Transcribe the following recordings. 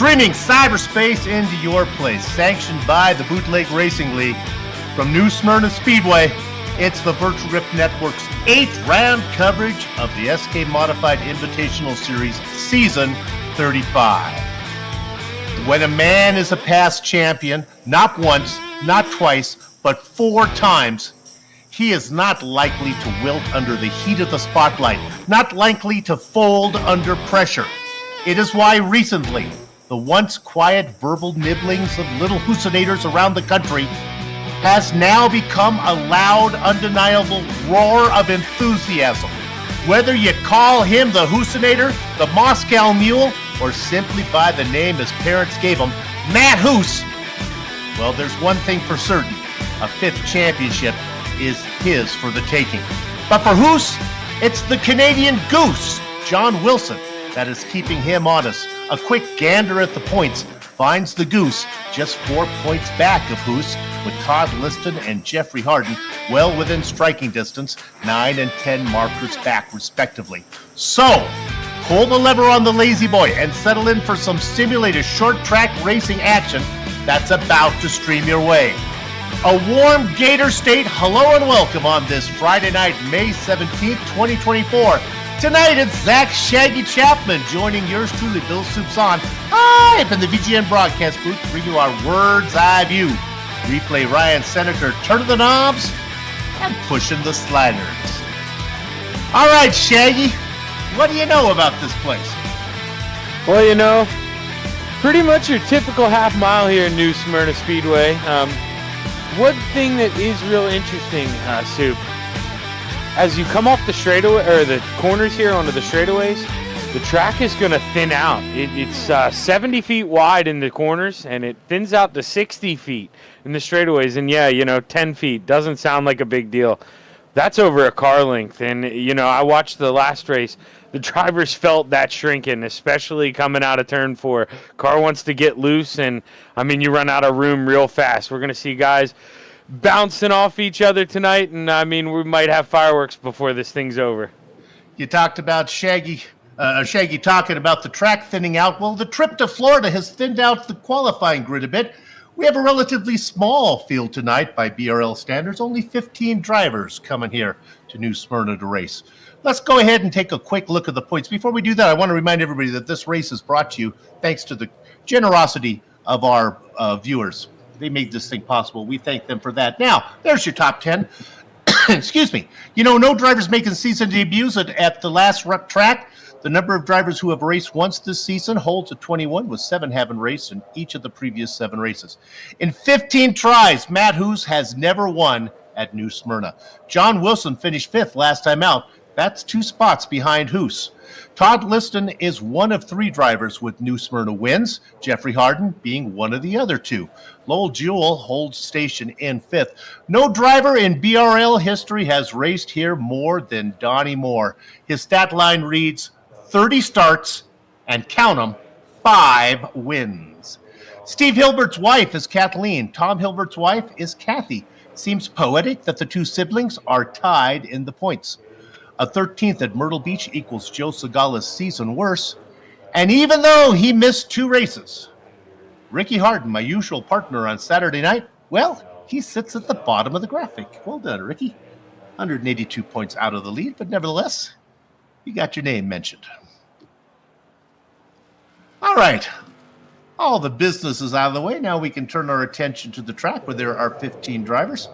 Streaming cyberspace into your place, sanctioned by the Bootleg Racing League. From New Smyrna Speedway, it's the Virtual Rip Network's 8th round coverage of the SK Modified Invitational Series Season 35. When a man is a past champion, not once, not twice, but 4 times, he is not likely to wilt under the heat of the spotlight, not likely to fold under pressure. It is why recently, the once quiet verbal nibblings of little hallucinators around the country has now become a loud, undeniable roar of enthusiasm. Whether you call him the hallucinator, the Moscow Mule, or simply by the name his parents gave him, Matt Hoos, well, there's one thing for certain. A 5th championship is his for the taking. But for Hoos, it's the Canadian Goose, John Wilson, that is keeping him honest. A quick gander at the points finds the Goose just 4 points back of Hoos, with Todd Liston and Jeffrey Harden well within striking distance, 9 and 10 markers back respectively. So, pull the lever on the lazy boy and settle in for some simulated short track racing action that's about to stream your way. A warm Gator State hello and welcome on this Friday night, May 17th, 2024. Tonight, it's Zach Shaggy Chapman joining yours truly, Bill Soupson, live in the VGN broadcast booth to bring you our Words Eye View. Replay Ryan Senator turning the knobs and pushing the sliders. All right, Shaggy, what do you know about this place? Well, you know, pretty much your typical half mile here in New Smyrna Speedway. One thing that is real interesting, Soup, as you come off the straightaway or the corners here onto the straightaways, the track is going to thin out. It's 70 feet wide in the corners, and it thins out to 60 feet in the straightaways. And yeah, you know, 10 feet doesn't sound like a big deal. That's over a car length. And, you know, I watched the last race. The drivers felt that shrinking, especially coming out of turn 4. Car wants to get loose, and, I mean, you run out of room real fast. We're going to see guys bouncing off each other tonight, and I mean, we might have fireworks before this thing's over. You talked about Shaggy talking about the track thinning out. Well, the trip to Florida has thinned out the qualifying grid a bit. We have a relatively small field tonight by BRL standards, only 15 drivers coming here to New Smyrna to race. Let's go ahead and take a quick look at the points. Before we do that, I want to remind everybody that this race is brought to you thanks to the generosity of our viewers. They made this thing possible. We thank them for that. Now, there's your top 10. Excuse me. You know, no drivers making season debuts at the last track. The number of drivers who have raced once this season holds at 21, with 7 having raced in each of the previous 7 races. In 15 tries, Matt Hoos has never won at New Smyrna. John Wilson finished 5th last time out. That's 2 spots behind Hoos. Todd Liston is one of 3 drivers with New Smyrna wins, Jeffrey Harden being one of the other 2. Lowell Jewell holds station in 5th. No driver in BRL history has raced here more than Donnie Moore. His stat line reads 30 starts and, count them, 5 wins. Steve Hilbert's wife is Kathleen. Tom Hilbert's wife is Kathy. Seems poetic that the 2 siblings are tied in the points. A 13th at Myrtle Beach equals Joe Segala's season worse. And even though he missed 2 races, Ricky Harden, my usual partner on Saturday night, well, he sits at the bottom of the graphic. Well done, Ricky. 182 points out of the lead, but nevertheless, you got your name mentioned. All right. All the business is out of the way. Now we can turn our attention to the track where there are 15 drivers.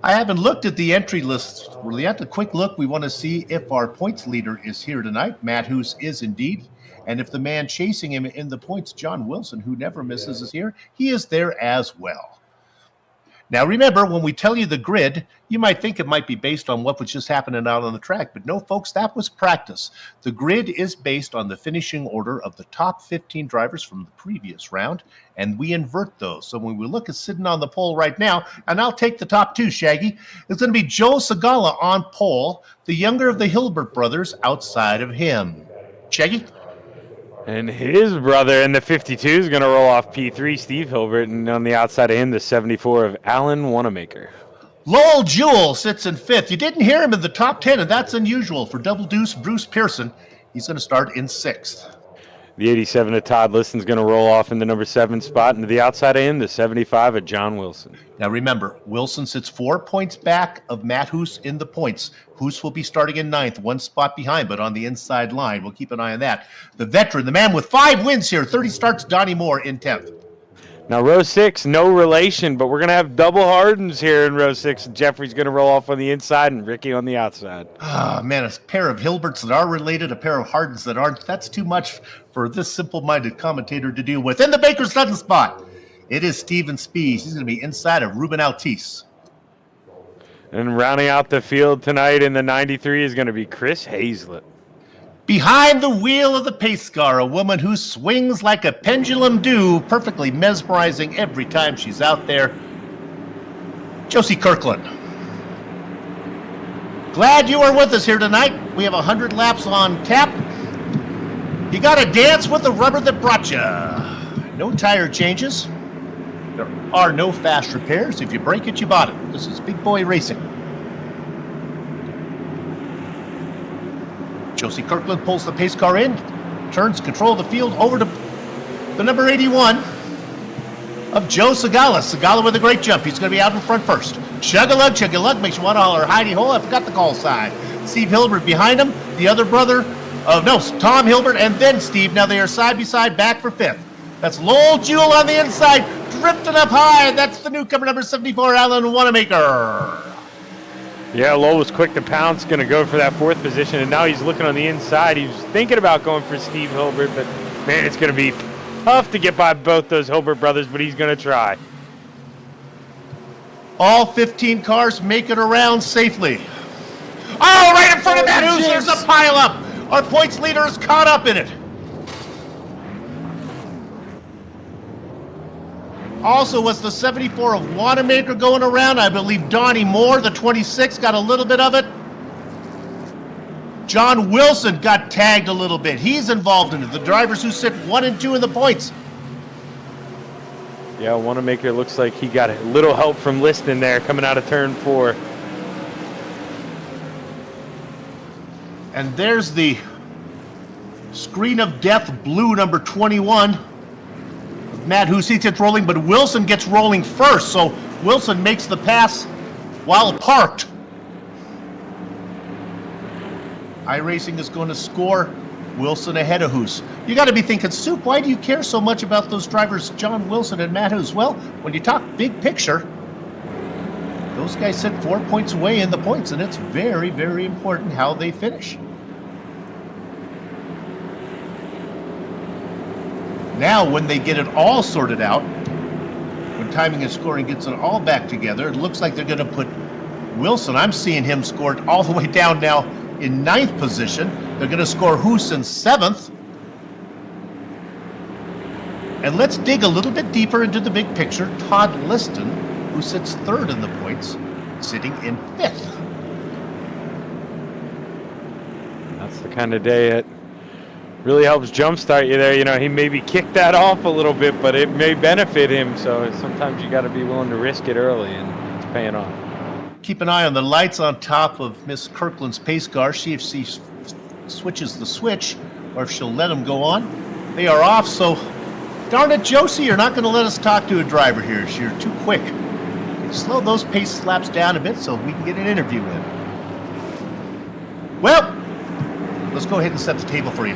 I haven't looked at the entry list really yet. A quick look. We want to see if our points leader is here tonight. Matt Hoos is indeed. And if the man chasing him in the points, John Wilson, who never misses, is here, he is there as well. Now remember, when we tell you the grid, you might think it might be based on what was just happening out on the track, but no, folks, that was practice. The grid is based on the finishing order of the top 15 drivers from the previous round, and we invert those. So when we look at sitting on the pole right now, and I'll take the top two, Shaggy, it's going to be Joe Segala on pole, the younger of the Hilbert brothers outside of him. Shaggy? And his brother in the 52 is going to roll off P3, Steve Hilbert, and on the outside of him, the 74 of Alan Wanamaker. Lowell Jewell sits in fifth. You didn't hear him in the top 10, and that's unusual for Double Deuce Bruce Pearson. He's going to start in sixth. The 87 of Todd Liston's going to roll off in the number 7 spot, and to the outside of him, the 75 of John Wilson. Now remember, Wilson sits 4 points back of Matt Hoos in the points. Hoos will be starting in ninth, 1 spot behind, but on the inside line. We'll keep an eye on that. The veteran, the man with 5 wins here, 30 starts, Donnie Moore in 10th. Now, row 6, no relation, but we're going to have double Hardens here in row 6. Jeffrey's going to roll off on the inside and Ricky on the outside. Ah, man, a pair of Hilberts that are related, a pair of Hardens that aren't. That's too much for this simple-minded commentator to deal with. In the Baker's Sutton spot, it is Steven Spees. He's going to be inside of Ruben Altice. And rounding out the field tonight in the 93 is going to be Chris Hazlett. Behind the wheel of the pace car, a woman who swings like a pendulum dew, perfectly mesmerizing every time she's out there, Josie Kirkland. Glad you are with us here tonight. We have 100 laps on tap. You got to dance with the rubber that brought you. No tire changes. There are no fast repairs. If you break it, you bought it. This is Big Boy Racing. Josie Kirkland pulls the pace car in, turns control of the field over to the number 81 of Joe Segala. Segala with a great jump. He's going to be out in front first. Chug-a-lug makes you want to holler, hidey-ho, I forgot the call sign. Steve Hilbert behind him, the other brother of, Tom Hilbert, and then Steve. Now they are side by side, back for fifth. That's Lowell Jewell on the inside, drifting up high. That's the newcomer, number 74, Alan Wanamaker. Yeah, Lowell was quick to pounce, going to go for that 4th position, and now he's looking on the inside. He's thinking about going for Steve Hilbert, but, man, it's going to be tough to get by both those Hilbert brothers, but he's going to try. All 15 cars make it around safely. Oh, right in front of Matt Hoos, there's a pileup. Our points leader is caught up in it. Also was the 74 of Wanamaker going around. I believe Donnie Moore, the 26, got a little bit of it. John Wilson got tagged a little bit. He's involved in it. The drivers who sit 1 and 2 in the points. Yeah, Wanamaker looks like he got a little help from Liston there coming out of turn 4. And there's the screen of death, blue number 21. Matt Hoos gets rolling, but Wilson gets rolling first, so Wilson makes the pass while parked. iRacing is going to score Wilson ahead of Hoos. You got to be thinking, Soup, why do you care so much about those drivers, John Wilson and Matt Hoos? Well, when you talk big picture, those guys sit 4 points away in the points, and it's very, very important how they finish. Now, when they get it all sorted out, when timing and scoring gets it all back together, it looks like they're going to put Wilson, I'm seeing him scored all the way down now in 9th position. They're going to score Hoos in 7th. And let's dig a little bit deeper into the big picture. Todd Liston, who sits 3rd in the points, sitting in 5th. That's the kind of day it really helps jumpstart you there. You know, he maybe kicked that off a little bit, but it may benefit him. So sometimes you got to be willing to risk it early, and it's paying off. Keep an eye on the lights on top of Miss Kirkland's pace car. See if she switches the switch or if she'll let him go on. They are off, so darn it, Josie, you're not going to let us talk to a driver here. You're too quick. Slow those pace laps down a bit so we can get an interview in. Well, let's go ahead and set the table for you.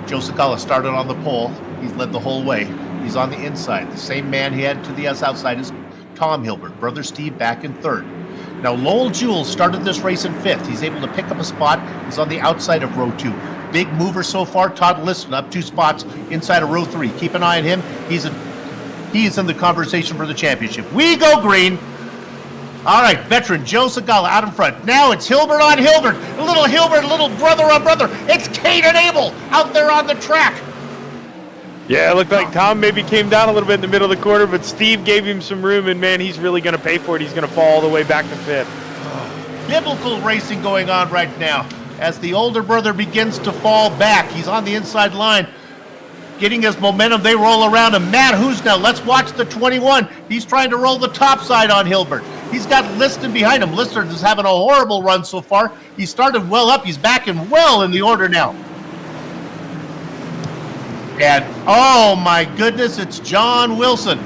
Joe Segala started on the pole. He's led the whole way. He's on the inside. The same man he had to the outside is Tom Hilbert. Brother Steve back in 3rd. Now, Lowell Jewell started this race in 5th. He's able to pick up a spot. He's on the outside of row 2. Big mover so far. Todd Liston up 2 spots inside of row 3. Keep an eye on him. He is in the conversation for the championship. We go green. All right, veteran Joe Segala out in front. Now it's Hilbert on Hilbert. A little brother on brother. It's Kate and Abel out there on the track. Yeah, it looked like Tom maybe came down a little bit in the middle of the quarter, but Steve gave him some room, and man, he's really going to pay for it. He's going to fall all the way back to fifth. Biblical racing going on right now as the older brother begins to fall back. He's on the inside line, getting his momentum. They roll around him. Matt Hoosnell, let's watch the 21. He's trying to roll the top side on Hilbert. He's got Liston behind him. Liston is having a horrible run so far. He started well up. He's backing well in the order now. And, oh my goodness, it's John Wilson.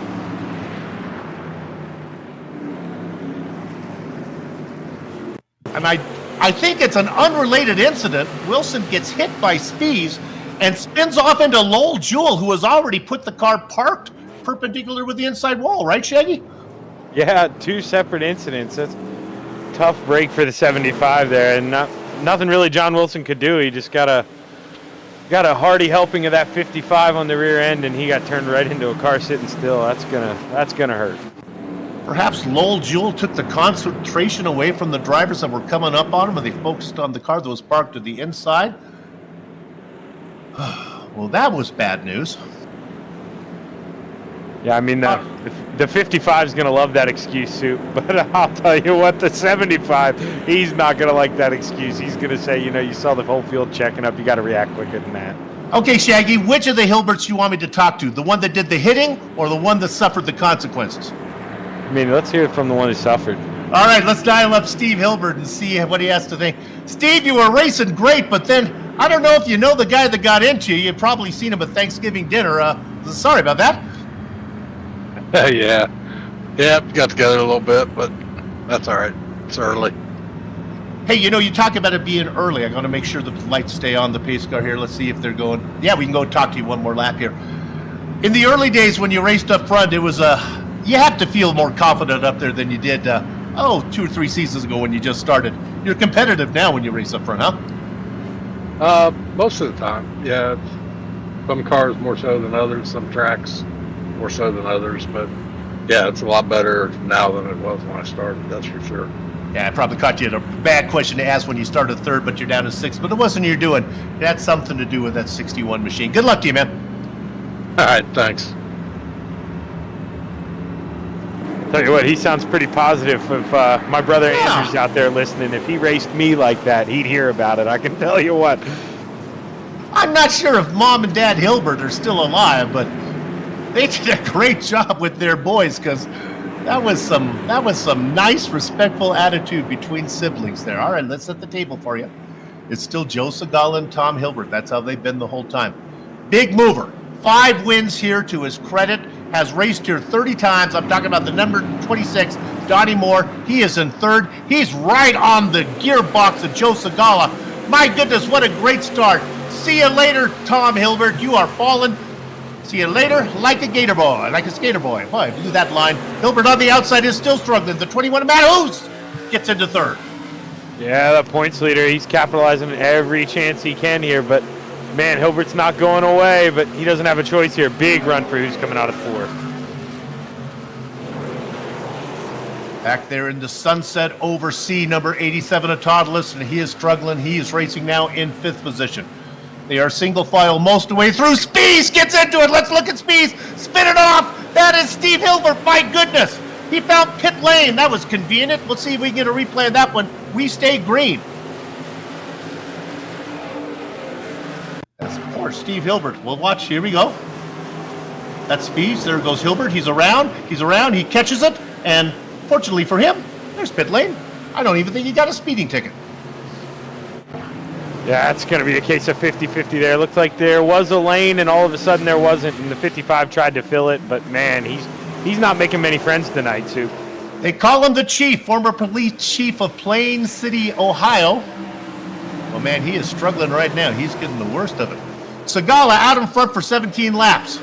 And I think it's an unrelated incident. Wilson gets hit by Spees and spins off into Lowell Jewell, who has already put the car parked perpendicular with the inside wall, right, Shaggy? Yeah, two separate incidents. That's a tough break for the 75 there, and nothing really John Wilson could do. He just got a hearty helping of that 55 on the rear end, and he got turned right into a car sitting still. That's gonna hurt. Perhaps Lowell Jewell took the concentration away from the drivers that were coming up on him, and they focused on the car that was parked to the inside. Well, that was bad news. Yeah, I mean, the 55 is going to love that excuse, Soup. But I'll tell you what, the 75, he's not going to like that excuse. He's going to say, you saw the whole field checking up. You got to react quicker than that. Okay, Shaggy, which of the Hilberts you want me to talk to? The one that did the hitting or the one that suffered the consequences? I mean, let's hear it from the one who suffered. All right, let's dial up Steve Hilbert and see what he has to think. Steve, you were racing great, but then I don't know if you know the guy that got into you. You've probably seen him at Thanksgiving dinner. Sorry about that. Yeah. Got together a little bit, but that's all right. It's early. Hey, you talk about it being early. I got to make sure the lights stay on the pace car here. Let's see if they're going. Yeah, we can go talk to you one more lap here. In the early days when you raced up front, it was you have to feel more confident up there than you did 2 or 3 seasons ago when you just started. You're competitive now when you race up front, huh? Most of the time, yeah. Some cars more so than others, some tracks more so than others, but yeah, it's a lot better now than it was when I started, that's for sure. Yeah, I probably caught you at a bad question to ask when you started third, but you're down to 6th, but it wasn't your doing. It had something to do with that 61 machine. Good luck to you, man. All right, thanks. Tell you what, he sounds pretty positive. If my brother Andrew's out there listening, if he raced me like that, he'd hear about it. I can tell you what. I'm not sure if Mom and Dad Hilbert are still alive, but they did a great job with their boys because that was some nice, respectful attitude between siblings there. All right, let's set the table for you. It's still Joe Segala and Tom Hilbert. That's how they've been the whole time. Big mover. 5 wins here to his credit. Has raced here 30 times. I'm talking about the number 26, Donnie Moore. He is in 3rd. He's right on the gearbox of Joe Segala. My goodness, what a great start. See you later, Tom Hilbert. You are falling. See you later, like a gator boy, like a skater boy. Boy, do that line. Hilbert on the outside is still struggling. The 21, Matt Hoos, gets into 3rd. Yeah, the points leader. He's capitalizing every chance he can here, but man, Hilbert's not going away, but he doesn't have a choice here. Big run for who's coming out of 4th. Back there in the sunset over C, number 87 of Todd Liston. He is struggling. He is racing now in 5th position. They are single file most of the way through. Spees gets into it. Let's look at Spees. Spin it off. That is Steve Hilbert. My goodness. He found pit lane. That was convenient. Let's see if we can get a replay of that one. We stay green. That's poor Steve Hilbert. We'll watch. Here we go. That's Spees. There goes Hilbert. He's around. He catches it. And fortunately for him, there's pit lane. I don't even think he got a speeding ticket. Yeah, it's going to be a case of 50-50 there. Looked like there was a lane, and all of a sudden there wasn't, and the 55 tried to fill it, but man, he's not making many friends tonight, Sue. They call him the chief, former police chief of Plain City, Ohio. Well, man, he is struggling right now. He's getting the worst of it. Segala out in front for 17 laps,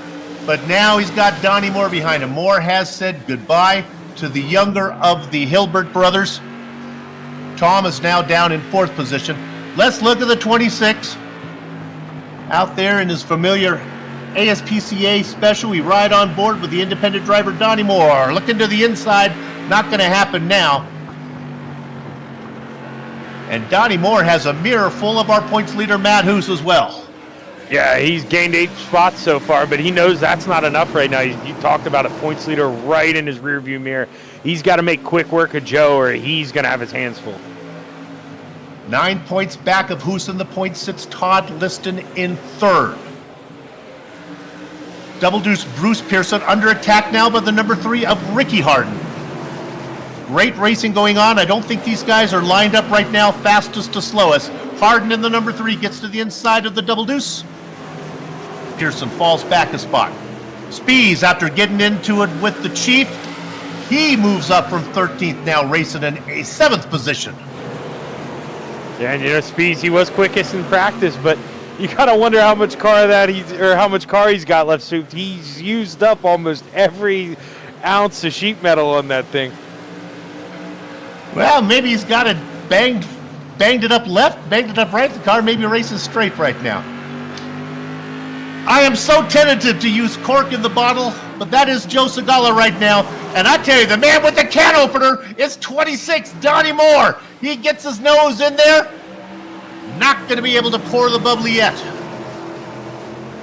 but now he's got Donnie Moore behind him. Moore has said goodbye to the younger of the Hilbert brothers. Tom is now down in 4th position. Let's look at the 26. Out there in his familiar ASPCA special, we ride on board with the independent driver Donnie Moore. Looking to the inside, Not going to happen now. And Donnie Moore has a mirror full of our points leader, Matt Hoos, as well. Yeah, he's gained 8 spots so far, but he knows that's not enough right now. You talked about a points leader right in his rearview mirror. He's got to make quick work of Joe, or he's going to have his hands full. 9 points back of Hoos in the points sits Todd Liston in third. Double Deuce Bruce Pearson under attack now by the number 3 of Ricky Harden. Great racing going on. I don't think these guys are lined up right now, fastest to slowest. Harden in the number 3 gets to the inside of the Double Deuce. Pearson falls back a spot. Spees, after getting into it with the Chief, he moves up from 13th now, racing in a 7th position. Yeah, and you know, Spees, he was quickest in practice, but you gotta wonder how much how much car he's got left. So he's used up almost every ounce of sheet metal on that thing. Well, maybe he's got it banged it up left, banged it up right. The car maybe races straight right now. I am so tentative to use cork in the bottle, but that is Joe Segala right now. And I tell you, the man with the can opener is 26, Donnie Moore. He gets his nose in there. Not going to be able to pour the bubbly yet.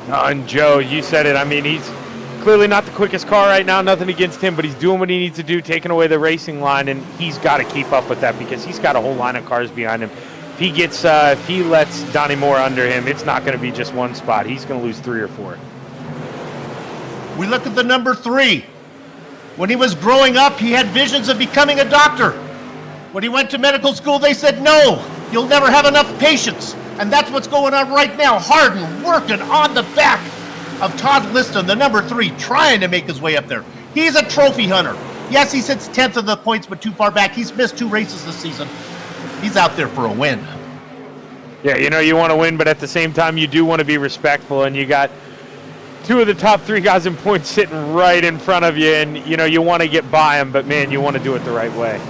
And Joe, you said it. I mean, he's clearly not the quickest car right now. Nothing against him, but he's doing what he needs to do, taking away the racing line, and he's got to keep up with that because he's got a whole line of cars behind him. If he lets Donnie Moore under him, it's not going to be just one spot. He's going to lose 3 or 4. We look at the number 3. When he was growing up, he had visions of becoming a doctor. When he went to medical school, they said, no, you'll never have enough patience. And that's what's going on right now. Harden working on the back of Todd Liston, the number 3, trying to make his way up there. He's a trophy hunter. Yes, he sits 10th of the points, but too far back. He's missed 2 races this season. He's out there for a win. Yeah, you know, you want to win, but at the same time, you do want to be respectful, and you got 2 of the top 3 guys in points sitting right in front of you, and, you know, you want to get by them, but, man, you want to do it the right way.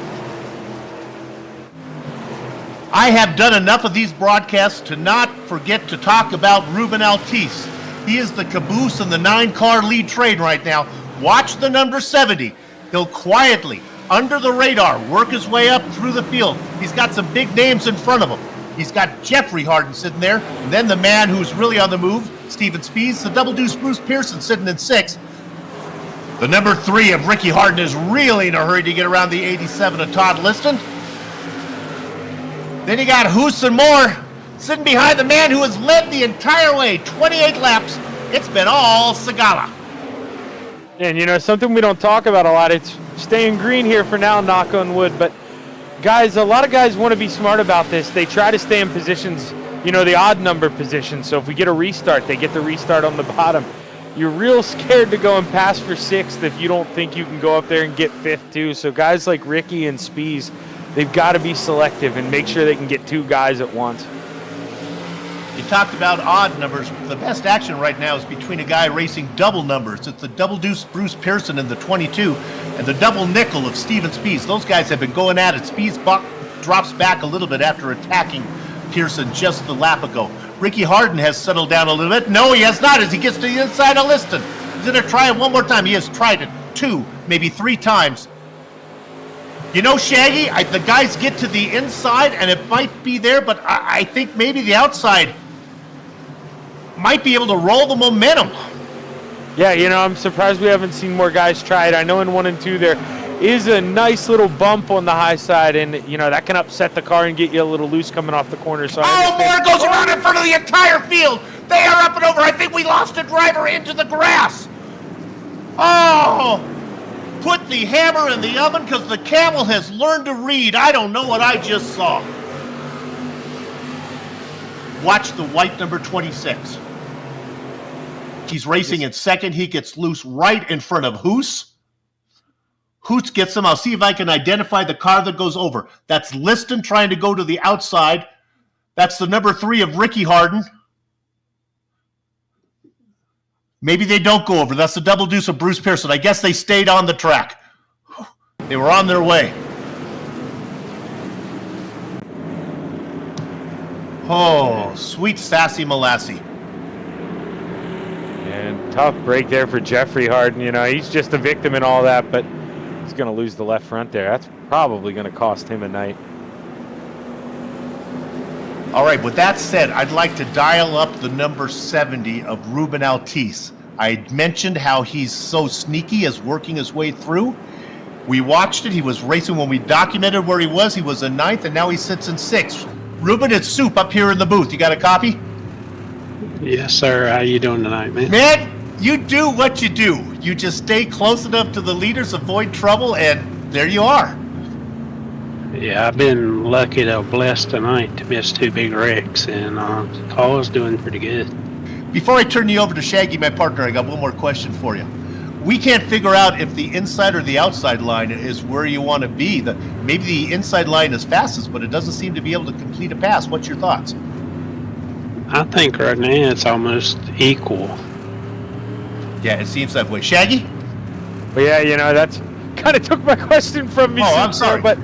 I have done enough of these broadcasts to not forget to talk about Ruben Altice. He is the caboose in the 9-car lead train right now. Watch the number 70. He'll quietly, under the radar, work his way up through the field. He's got some big names in front of him. He's got Jeffrey Harden sitting there, and then the man who's really on the move, Steven Spees, the Double Deuce Bruce Pearson sitting in 6th. The number 3 of Ricky Harden is really in a hurry to get around the 87 of Todd Liston. Then you got Hoos and Moore sitting behind the man who has led the entire way, 28 laps. It's been all Segala. And, you know, something we don't talk about a lot, it's staying green here for now, knock on wood. But, guys, a lot of guys want to be smart about this. They try to stay in positions, you know, the odd number positions. So if we get a restart, they get the restart on the bottom. You're real scared to go and pass for 6th if you don't think you can go up there and get 5th, too. So guys like Ricky and Spees, they've got to be selective and make sure they can get 2 guys at once. You talked about odd numbers. The best action right now is between a guy racing double numbers. It's the Double Deuce Bruce Pearson in the 22 and the double nickel of Steven Spees. Those guys have been going at it. Spees drops back a little bit after attacking Pearson just the lap ago. Ricky Harden has settled down a little bit. No, he has not as he gets to the inside of Liston. He's going to try it one more time. He has tried it 2, maybe 3 times. You know, Shaggy, the guys get to the inside, and it might be there, but I think maybe the outside might be able to roll the momentum. Yeah, you know, I'm surprised we haven't seen more guys try it. I know in 1 and 2 there is a nice little bump on the high side, and, you know, that can upset the car and get you a little loose coming off the corner. So Moore goes around in front of the entire field. They are up and over. I think we lost a driver into the grass. Oh! Put the hammer in the oven because the camel has learned to read. I don't know what I just saw. Watch the white number 26. He's racing in 2nd. He gets loose right in front of Hoos. Hoos gets him. I'll see if I can identify the car that goes over. That's Liston trying to go to the outside. That's the number 3 of Ricky Harden. Maybe they don't go over. That's the Double Deuce of Bruce Pearson. I guess they stayed on the track. They were on their way. Oh, sweet sassy molassie. And tough break there for Jeffrey Harden. You know, he's just a victim in all that, but He's going to lose the left front there. That's probably going to cost him a night. All right, with that said, I'd like to dial up the number 70 of Ruben Altice. I mentioned how he's so sneaky as working his way through. We watched it. He was racing when we documented where he was. He was in 9th, and now he sits in 6th. Ruben, it's Soup up here in the booth. You got a copy? Yes, sir. How you doing tonight, man? Man, you do what you do. You just stay close enough to the leaders, avoid trouble, and there you are. Yeah, I've been lucky to blessed tonight to miss 2 big wrecks, and Carl's doing pretty good. Before I turn you over to Shaggy, my partner, I got one more question for you. We can't figure out if the inside or the outside line is where you want to be. Maybe the inside line is fastest, but it doesn't seem to be able to complete a pass. What's your thoughts? I think right now it's almost equal. Yeah, it seems that way. Shaggy? Well, yeah, that's kind of took my question from me. Oh, I'm sorry. But,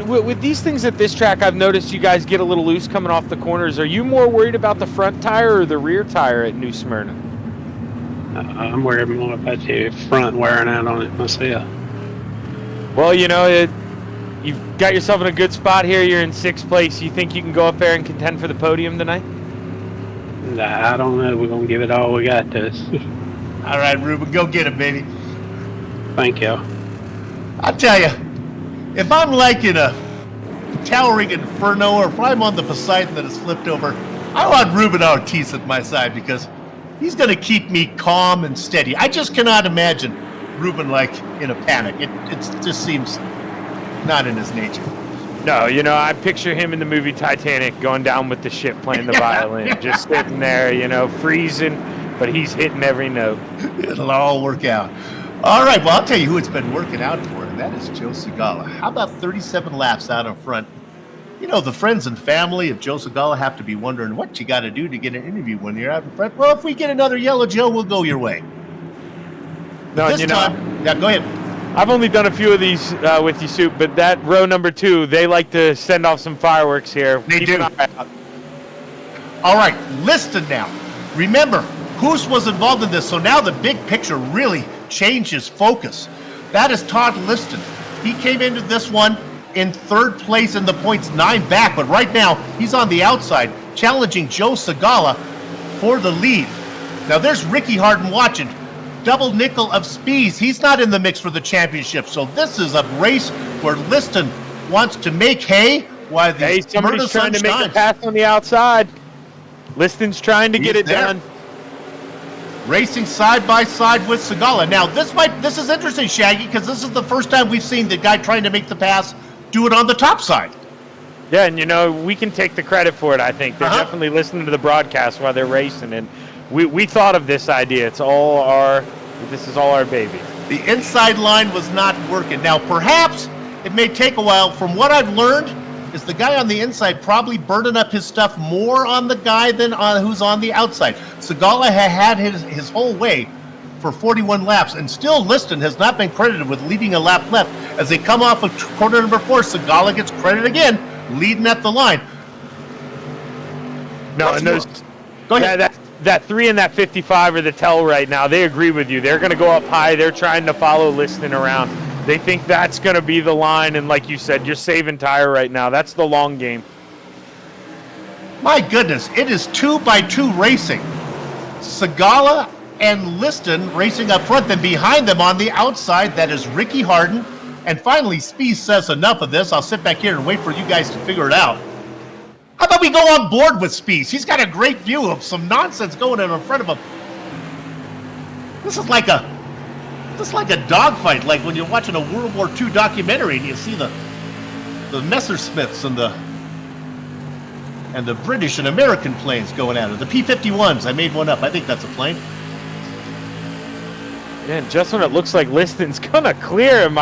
with these things at this track, I've noticed you guys get a little loose coming off the corners. Are you more worried about the front tire or the rear tire at New Smyrna? I'm worried more about the front wearing out on it myself. Well, you've got yourself in a good spot here. You're in 6th place. You think you can go up there and contend for the podium tonight? I don't know. We're going to give it all we got to us. All right, Ruben, go get it, baby. Thank y'all. I tell you, if I'm like in a towering inferno or if I'm on the Poseidon that has flipped over, I want Ruben Ortiz at my side because he's going to keep me calm and steady. I just cannot imagine Ruben like in a panic. It just seems not in his nature. No, I picture him in the movie Titanic going down with the ship playing the violin, just sitting there, freezing, but he's hitting every note. It'll all work out. All right, well, I'll tell you who it's been working out for, and that is Joe Segala. How about 37 laps out in front? The friends and family of Joe Segala have to be wondering what you got to do to get an interview when you're out in front. Well, if we get another yellow Joe, we'll go your way. No, this time, yeah, go ahead. I've only done a few of these with you, Soup, but that row number 2, they like to send off some fireworks here. They do. All right, Liston now. Remember, Hoos was involved in this, so now the big picture really changes focus. That is Todd Liston. He came into this one in 3rd place in the points, 9 back, but right now he's on the outside, challenging Joe Segala for the lead. Now there's Ricky Harden watching. Double nickel of Spees. He's not in the mix for the championship, so this is a race where Liston wants to make hay while the somebody's trying to make a pass on the outside. Liston's trying to get it done. Racing side by side with Segala. Now this is interesting, Shaggy, because this is the first time we've seen the guy trying to make the pass do it on the top side. Yeah, and we can take the credit for it, I think. They're definitely listening to the broadcast while they're racing, and we thought of this idea. This is all our baby. The inside line was not working. Now, perhaps it may take a while. From what I've learned, is the guy on the inside probably burning up his stuff more on the guy than who's on the outside. Segala had his whole way for 41 laps, and still Liston has not been credited with leading a lap left. As they come off of corner number 4, Segala gets credit again, leading at the line. No, and those, go ahead. That 3 and that 55 are the tell right now. They agree with you. They're going to go up high. They're trying to follow Liston around. They think that's going to be the line, and like you said, you're saving tire right now. That's the long game. My goodness, it is 2x2 racing. Segala and Liston racing up front, then behind them on the outside, that is Ricky Harden. And finally, Spees says enough of this. I'll sit back here and wait for you guys to figure it out. How about we go on board with Spees? He's got a great view of some nonsense going on in front of him. This is like a dogfight, like when you're watching a World War II documentary and you see the Messerschmitts and the British and American planes going at it. The P-51s, I made one up. I think that's a plane. Man, just when it looks like Liston's gonna clear him,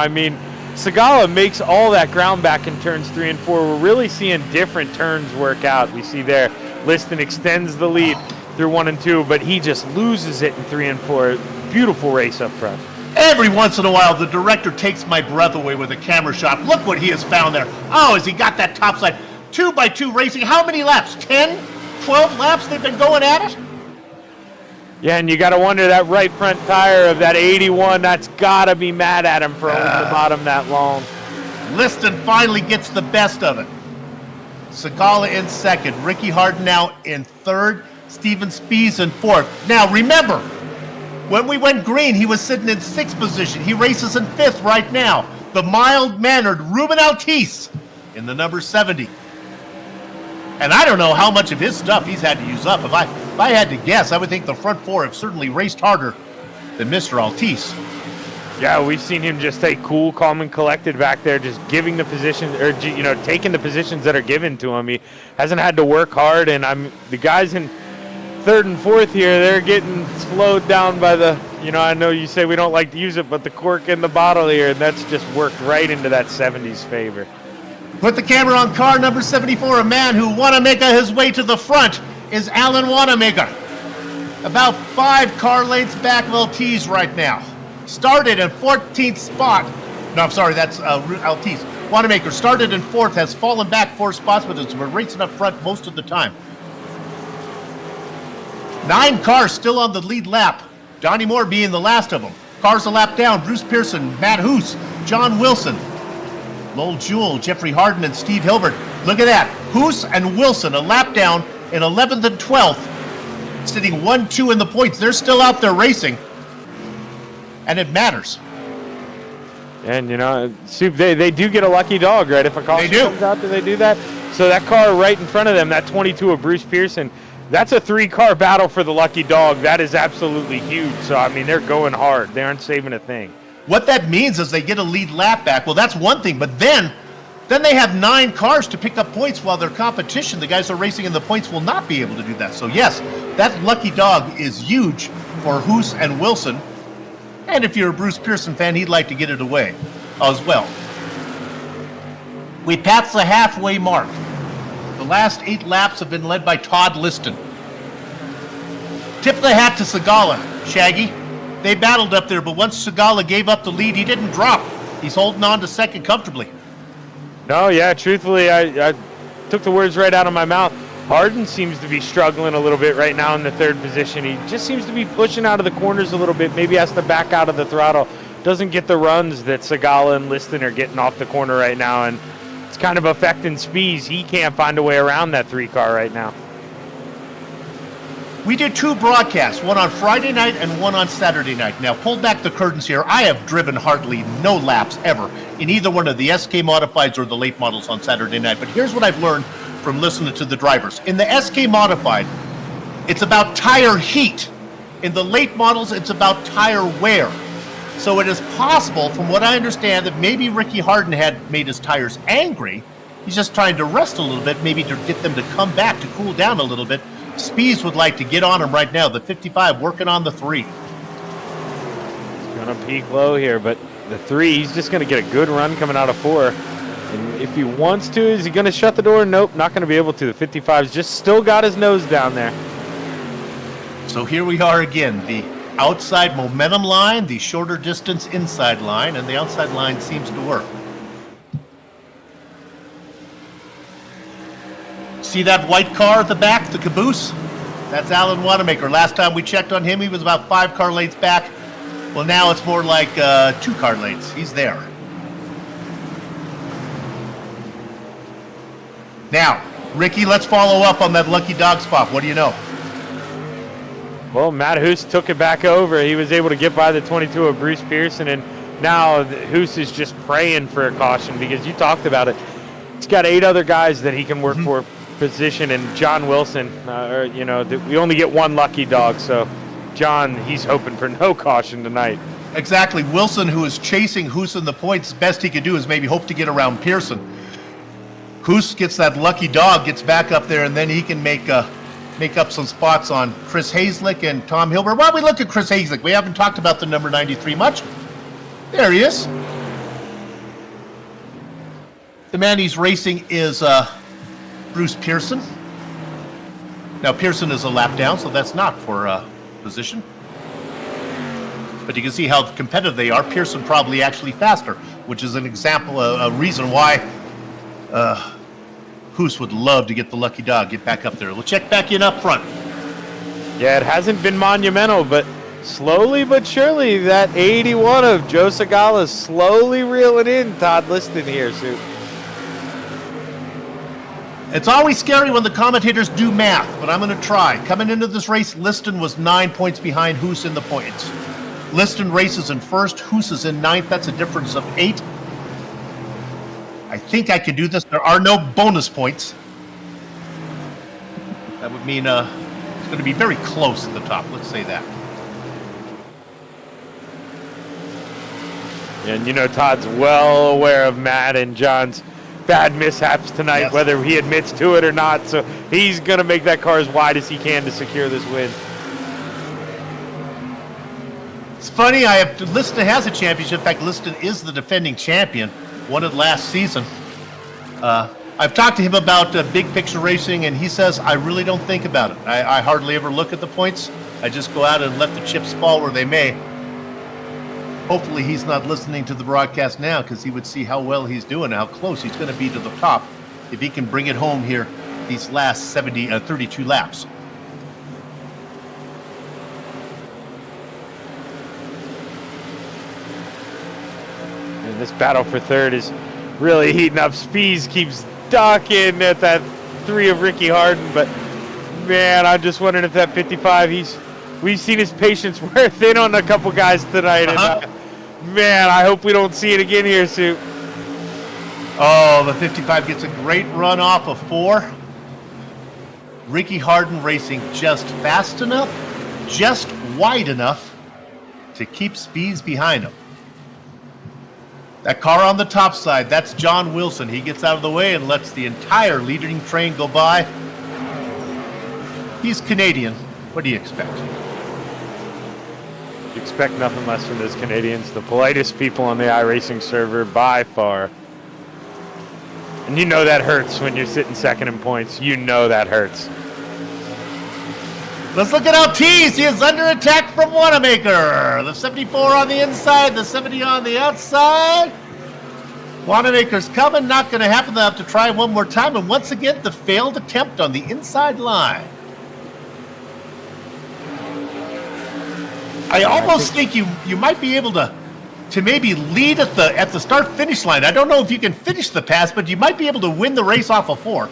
Segala makes all that ground back in turns 3 and 4. We're really seeing different turns work out. We see there, Liston extends the lead through 1 and 2, but he just loses it in 3 and 4. Beautiful race up front. Every once in a while, the director takes my breath away with a camera shot. Look what he has found there. Oh, has he got that top side? 2x2 racing. How many laps? 10? 12 laps they've been going at it? Yeah, and you got to wonder that right front tire of that 81, that's got to be mad at him for holding the bottom that long. Liston finally gets the best of it. Segala in second. Ricky Harden now in third. Steven Spies in fourth. Now, remember, when we went green, he was sitting in sixth position. He races in fifth right now. The mild-mannered Ruben Altice in the number 70. And I don't know how much of his stuff he's had to use up. If I had to guess, I would think the front four have certainly raced harder than Mr. Altice. Yeah, we've seen him just stay cool, calm, and collected back there, just giving the positions, or taking the positions that are given to him. He hasn't had to work hard, and the guys in third and fourth here, they're getting slowed down by the, I know you say we don't like to use it, but the cork in the bottle here, and that's just worked right into that 70s favor. Put the camera on car number 74. A man who Wanamaker his way to the front is Alan Wanamaker. About 5 car lengths back of Altice right now. Started in 14th spot. No, I'm sorry, that's Altice. Wanamaker started in 4th, has fallen back 4 spots, but has been racing up front most of the time. 9 cars still on the lead lap. Johnny Moore being the last of them. Cars a lap down. Bruce Pearson, Matt Hoos, John Wilson, Lowell Jewell, Jeffrey Harden, and Steve Hilbert. Look at that. Hoos and Wilson a lap down in 11th and 12th. Sitting 1-2 in the points. They're still out there racing. And it matters. And, Soup, they do get a lucky dog, right? If a caution comes out, do they do that? So that car right in front of them, that 22 of Bruce Pearson, that's a 3-car battle for the lucky dog. That is absolutely huge. So, they're going hard. They aren't saving a thing. What that means is they get a lead lap back. Well, that's one thing. But then they have 9 cars to pick up points while their competition, the guys who are racing in the points, will not be able to do that. So, yes, that lucky dog is huge for Hoos and Wilson. And if you're a Bruce Pearson fan, he'd like to get it away as well. We passed the halfway mark. The last 8 laps have been led by Todd Liston. Tip the hat to Segala, Shaggy. They battled up there, but once Segala gave up the lead, he didn't drop. He's holding on to second comfortably. No, yeah, truthfully, I took the words right out of my mouth. Harden seems to be struggling a little bit right now in the 3rd position. He just seems to be pushing out of the corners a little bit, maybe has to back out of the throttle. Doesn't get the runs that Segala and Liston are getting off the corner right now, and it's kind of affecting Spies. He can't find a way around that 3-car right now. We did 2 broadcasts, one on Friday night and one on Saturday night. Now, pull back the curtains here. I have driven hardly no laps ever in either one of the SK Modifieds or the late models on Saturday night. But here's what I've learned from listening to the drivers. In the SK Modified, it's about tire heat. In the late models, it's about tire wear. So it is possible, from what I understand, that maybe Ricky Harden had made his tires angry. He's just trying to rest a little bit, maybe to get them to come back, to cool down a little bit. Spies would like to get on him right now. The 55 working on the 3. He's going to peak low here, but the 3, he's just going to get a good run coming out of 4. And if he wants to, is he going to shut the door? Nope, not going to be able to. The 55's just still got his nose down there. So here we are again. The outside momentum line, the shorter distance inside line, and the outside line seems to work. See that white car at the back, the caboose? That's Alan Wanamaker. Last time we checked on him, he was about 5 car lengths back. Well, now it's more like 2 car lengths. He's there. Now, Ricky, let's follow up on that lucky dog spot. What do you know? Well, Matt Hoos took it back over. He was able to get by the 22 of Bruce Pearson, and now Hoos is just praying for a caution because you talked about it. He's got 8 other guys that he can work for position, and John Wilson, we only get 1 lucky dog, so John, he's hoping for no caution tonight. Exactly. Wilson, who is chasing Hoos in the points, best he could do is maybe hope to get around Pearson. Hoos gets that lucky dog, gets back up there, and then he can make up some spots on Chris Hazlick and Tom Hilbert. While we look at Chris Hazlick, we haven't talked about the number 93 much. There he is. The man he's racing is Bruce Pearson. Now, Pearson is a lap down, so that's not for position. But you can see how competitive they are. Pearson probably actually faster, which is an example, a reason why Hoos would love to get the lucky dog, get back up there. We'll check back in up front. Yeah, it hasn't been monumental, but slowly but surely, that 81 of Joe Segala's slowly reeling in Todd Liston here, Sue. It's always scary when the commentators do math, but I'm going to try. Coming into this race, Liston was 9 points behind Hoos in the points. Liston races in first, Hoos is in ninth. That's a difference of 8. I think I can do this. There are no bonus points. That would mean it's going to be very close at the top. Let's say that. And you know Todd's well aware of Matt and John's bad mishaps tonight, yes, whether he admits to it or not. So he's going to make that car as wide as he can to secure this win. It's funny, Liston has a championship. In fact, Liston is the defending champion. Won it last season. I've talked to him about big picture racing, and he says, I really don't think about it. I hardly ever look at the points. I just go out and let the chips fall where they may. Hopefully he's not listening to the broadcast now, because he would see how well he's doing, how close he's going to be to the top if he can bring it home here these last 32 laps. And this battle for third is really heating up. Spees keeps ducking at that 3 of Ricky Harden, but man, I'm just wondering if that 55, we've seen his patience wear thin on a couple guys tonight. And man, I hope we don't see it again here, Sue. Oh, the 55 gets a great run off of 4. Ricky Harden racing just fast enough, just wide enough to keep Spees behind him. That car on the top side, that's John Wilson. He gets out of the way and lets the entire leading train go by. He's Canadian. What do you expect? You expect nothing less from those Canadians. The politest people on the iRacing server by far. And you know that hurts when you're sitting second in points. You know that hurts. Let's look at Altiz. He is under attack from Wanamaker. The 74 on the inside, the 70 on the outside. Wanamaker's coming. Not going to happen. They'll have to try one more time. And once again, the failed attempt on the inside line. I almost think you might be able to maybe lead at the start-finish line. I don't know if you can finish the pass, but you might be able to win the race off of 4.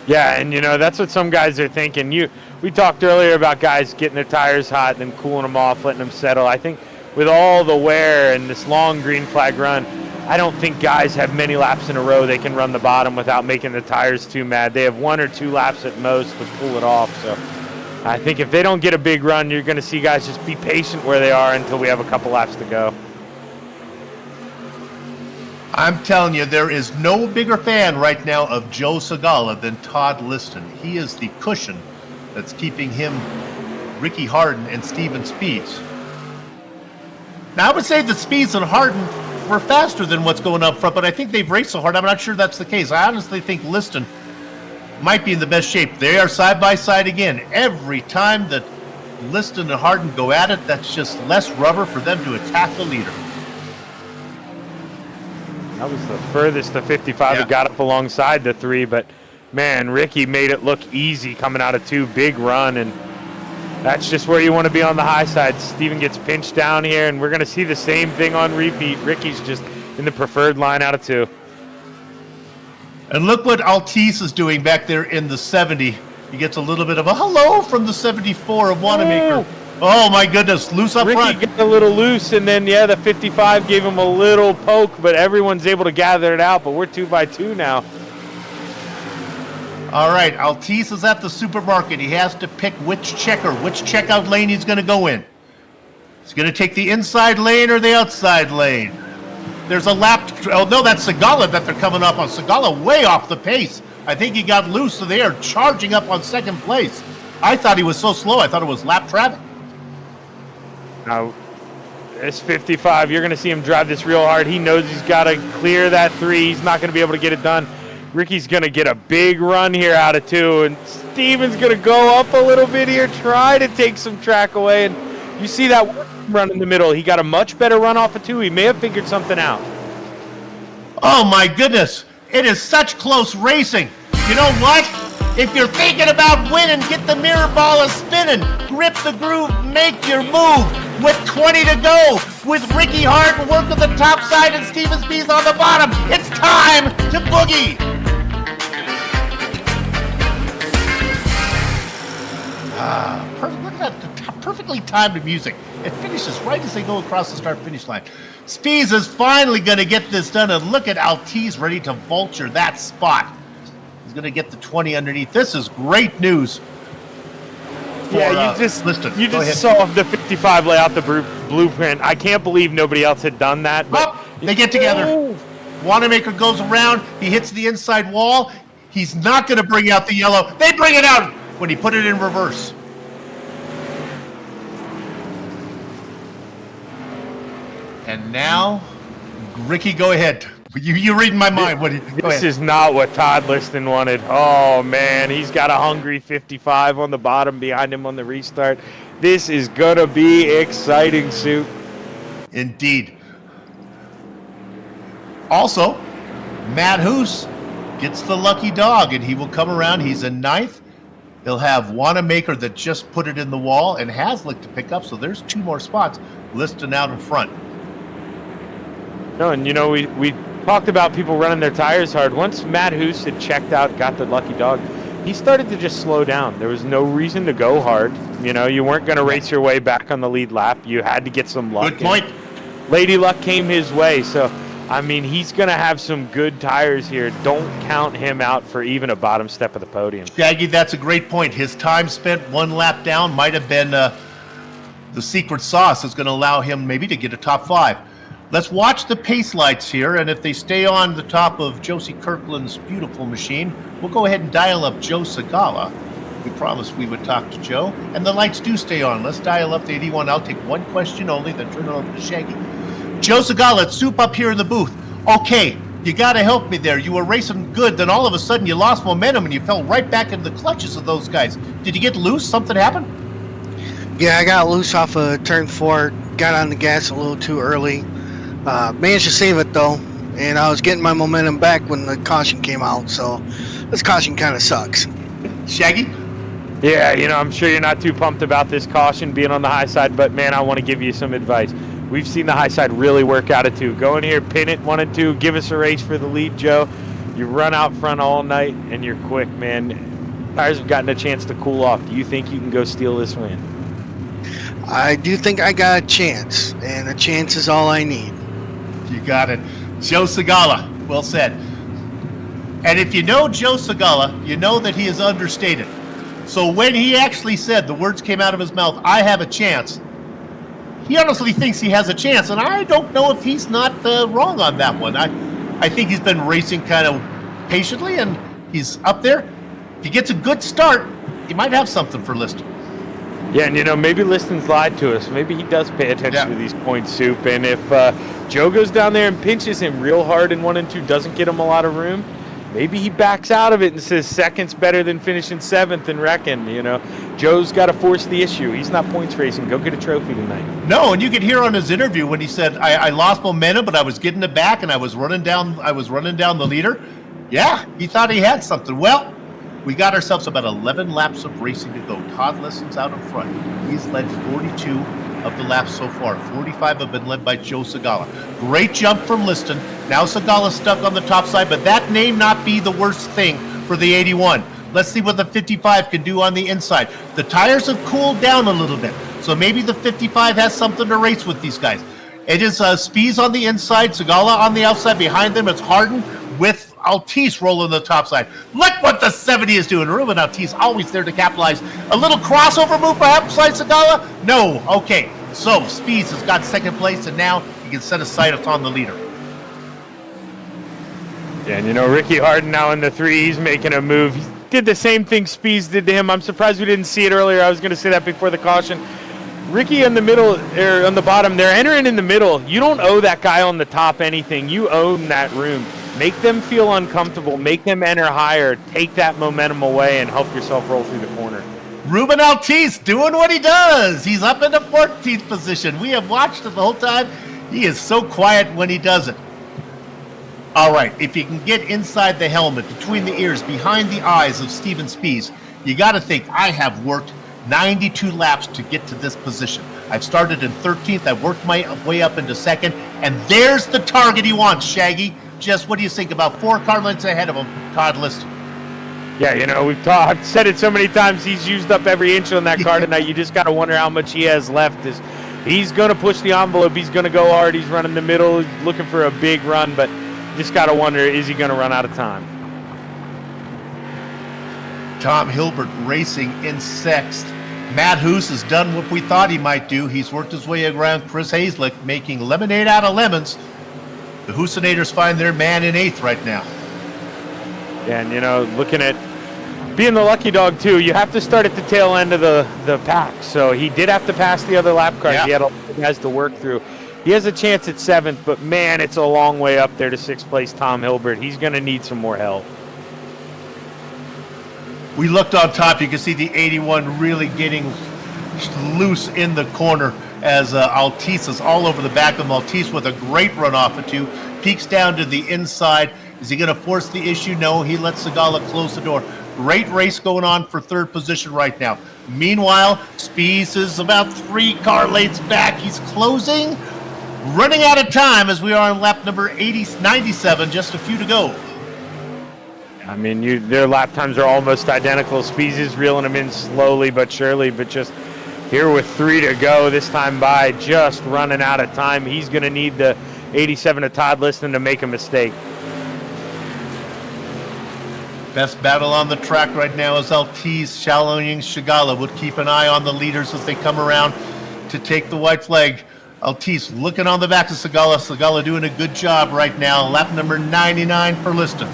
Yeah, and you know, that's what some guys are thinking. We talked earlier about guys getting their tires hot and then cooling them off, letting them settle. I think with all the wear and this long green flag run, I don't think guys have many laps in a row they can run the bottom without making the tires too mad. They have 1 or 2 laps at most to pull it off. So I think if they don't get a big run, you're going to see guys just be patient where they are until we have a couple laps to go. I'm telling you, there is no bigger fan right now of Joe Segala than Todd Liston. He is the cushion that's keeping him, Ricky Harden, and Steven Spees. Now, I would say that Spees and Harden were faster than what's going up front, but I think they've raced so hard, I'm not sure that's the case. I honestly think Liston might be in the best shape. They are side by side again. Every time that Liston and Harden go at it, that's just less rubber for them to attack the leader. That was the furthest the 55 had got up alongside the 3, but man, Ricky made it look easy coming out of 2. Big run, and that's just where you want to be on the high side. Steven gets pinched down here, and we're going to see the same thing on repeat. Ricky's just in the preferred line out of 2. And look what Altiz is doing back there in the 70. He gets a little bit of a hello from the 74 of Wanamaker. Oh my goodness, loose up front. Ricky got a little loose, and then the 55 gave him a little poke, but everyone's able to gather it out, but we're 2 by 2 now. All right, Altiz is at the supermarket. He has to pick which checkout lane he's going to go in. He's going to take the inside lane or the outside lane. There's a lap. Oh, no, that's Segala that they're coming up on. Segala way off the pace. I think he got loose, so they are charging up on second place. I thought he was so slow. I thought it was lap traffic. Now, this 55, you're going to see him drive this real hard. He knows he's got to clear that 3. He's not going to be able to get it done. Ricky's going to get a big run here out of 2, and Steven's going to go up a little bit here, try to take some track away, and you see that run in the middle. He got a much better run off of 2. He may have figured something out. Oh, my goodness. It is such close racing. You know what? If you're thinking about winning, get the mirror ball a spinning. Grip the groove, make your move. With 20 to go, with Ricky Harden working the top side and Steven Spees on the bottom, it's time to boogie. Perfect. Look at that perfectly timed music. It finishes right as they go across the start-finish line. Spees is finally going to get this done, and look at Altiz ready to vulture that spot. He's going to get the 20 underneath. This is great news. Yeah, you just saw the 55 lay out the blueprint. I can't believe nobody else had done that. But they get together. Wanamaker goes around. He hits the inside wall. He's not going to bring out the yellow. They bring it out when he put it in reverse. And now, Ricky, go ahead. You're reading my mind. This is not what Todd Liston wanted. Oh, man. He's got a hungry 55 on the bottom behind him on the restart. This is going to be exciting, Soup. Indeed. Also, Matt Hoos gets the lucky dog, and he will come around. He's in ninth. He'll have Wanamaker that just put it in the wall and Haslick to pick up, so there's 2 more spots. Liston out in front. No, and we talked about people running their tires hard. Once Matt Hoos had checked out, got the lucky dog, he started to just slow down. There was no reason to go hard. You weren't going to race your way back on the lead lap. You had to get some luck. Good point. Lady Luck came his way, so he's going to have some good tires here. Don't count him out for even a bottom step of the podium. Shaggy, that's a great point. His time spent 1 lap down might have been the secret sauce that's going to allow him maybe to get a top 5. Let's watch the pace lights here, and if they stay on the top of Josie Kirkland's beautiful machine, we'll go ahead and dial up Joe Segala. We promised we would talk to Joe, and the lights do stay on. Let's dial up the 81. I'll take 1 question only, then turn it over to Shaggy. Joe Segala, it's Soup up here in the booth. Okay, you got to help me there. You were racing good, then all of a sudden you lost momentum and you fell right back into the clutches of those guys. Did you get loose? Something happened? Yeah, I got loose off of turn 4, got on the gas a little too early. Managed to save it though, and I was getting my momentum back when the caution came out, so this caution kind of sucks. Shaggy? Yeah, I'm sure you're not too pumped about this caution being on the high side, but man, I want to give you some advice. We've seen the high side really work out at 2. Go in here, pin it 1 and 2, give us a race for the lead, Joe. You run out front all night, and you're quick, man. Tires have gotten a chance to cool off. Do you think you can go steal this win? I do think I got a chance, and a chance is all I need. You got it. Joe Segala, well said. And if you know Joe Segala, you know that he is understated. So when he actually said, the words came out of his mouth, I have a chance, he honestly thinks he has a chance, and I don't know if he's not wrong on that one. I think he's been racing kind of patiently, and he's up there. If he gets a good start, he might have something for Liston. Yeah, and maybe Liston's lied to us. Maybe he does pay attention to these points, Soup. And if Joe goes down there and pinches him real hard in 1 and 2, doesn't get him a lot of room, maybe he backs out of it and says second's better than finishing 7th and wrecking. Joe's got to force the issue. He's not points racing. Go get a trophy tonight. No, and you could hear on his interview when he said, I lost momentum, but I was getting it back and I was running down the leader. Yeah, he thought he had something. Well, we got ourselves about 11 laps of racing to go. Todd Liston's out in front. He's led 42 of the laps so far. 45 have been led by Joe Segala. Great jump from Liston. Now Segala's stuck on the top side, but that may not be the worst thing for the 81. Let's see what the 55 can do on the inside. The tires have cooled down a little bit, so maybe the 55 has something to race with these guys. It is Spees on the inside, Segala on the outside. Behind them, it's Harden with Altiz rolling the top side. Look what the 70 is doing. Ruben Altiz always there to capitalize. A little crossover move perhaps by Segala? No. Okay. So Spees has got second place, and now he can set his sights on the leader. Yeah, and Ricky Harden now in the 3. He's making a move. He did the same thing Spees did to him. I'm surprised we didn't see it earlier. I was going to say that before the caution. Ricky in the middle, or on the bottom, they're entering in the middle. You don't owe that guy on the top anything. You own that room. Make them feel uncomfortable. Make them enter higher. Take that momentum away and help yourself roll through the corner. Ruben Altiz doing what he does. He's up in the 14th position. We have watched it the whole time. He is so quiet when he does it. All right, if you can get inside the helmet, between the ears, behind the eyes of Steven Spies, you got to think, I have worked 92 laps to get to this position. I've started in 13th, I've worked my way up into second, and there's the target he wants, Shaggy. Just what do you think? About 4 car lengths ahead of him, Todd Liston. Yeah, you know, I've said it so many times, he's used up every inch on that car tonight. You just got to wonder how much he has left. He's going to push the envelope. He's going to go hard. He's running the middle, he's looking for a big run, but just got to wonder, is he going to run out of time? Tom Hilbert racing in 6th. Matt Hoos has done what we thought he might do. He's worked his way around Chris Hazlick, making lemonade out of lemons. The Hoosinators find their man in 8th right now. And, you know, looking at being the lucky dog, too, you have to start at the tail end of the pack. So he did have to pass the other lap cars. Yeah. He has to work through. He has a chance at 7th, but, man, it's a long way up there to 6th place Tom Hilbert. He's going to need some more help. We looked on top. You can see the 81 really getting loose in the corner as Altice is all over the back of Maltese with a great run off of 2. Peeks down to the inside. Is he going to force the issue? No, he lets Segala close the door. Great race going on for 3rd position right now. Meanwhile, Spies is about 3 car lengths back. He's closing, running out of time as we are on lap number 97, just a few to go. I mean, their lap times are almost identical. Spies is reeling them in slowly but surely, but just here with 3 to go, this time by, just running out of time. He's going to need the 87 of Todd Liston to make a mistake. Best battle on the track right now is Altice challenging Shigala. We'll keep an eye on the leaders as they come around to take the white flag. Altice looking on the back of Segala. Segala doing a good job right now. Lap number 99 for Liston.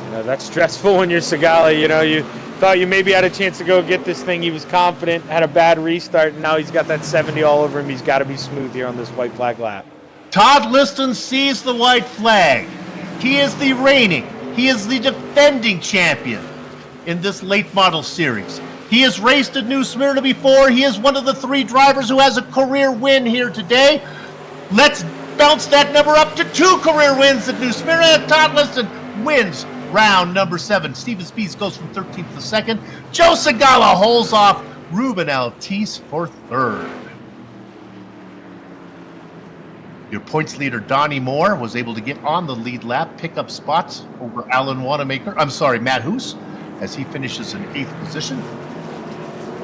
You know, that's stressful when you're Segala. You know, you thought you maybe had a chance to go get this thing. He was confident, had a bad restart, and now he's got that 70 all over him. He's got to be smooth here on this white flag lap. Todd Liston sees the white flag. He is the reigning, he is the defending champion in this late model series. He has raced at New Smyrna before. He is one of the 3 drivers who has a career win here today. Let's bounce that number up to 2 career wins at New Smyrna. Todd Liston wins round number 7. Steven Spies goes from 13th to 2nd. Joe Segala holds off Ruben Altice for 3rd. Your points leader, Donnie Moore, was able to get on the lead lap, pick up spots over Matt Hoos, as he finishes in 8th position.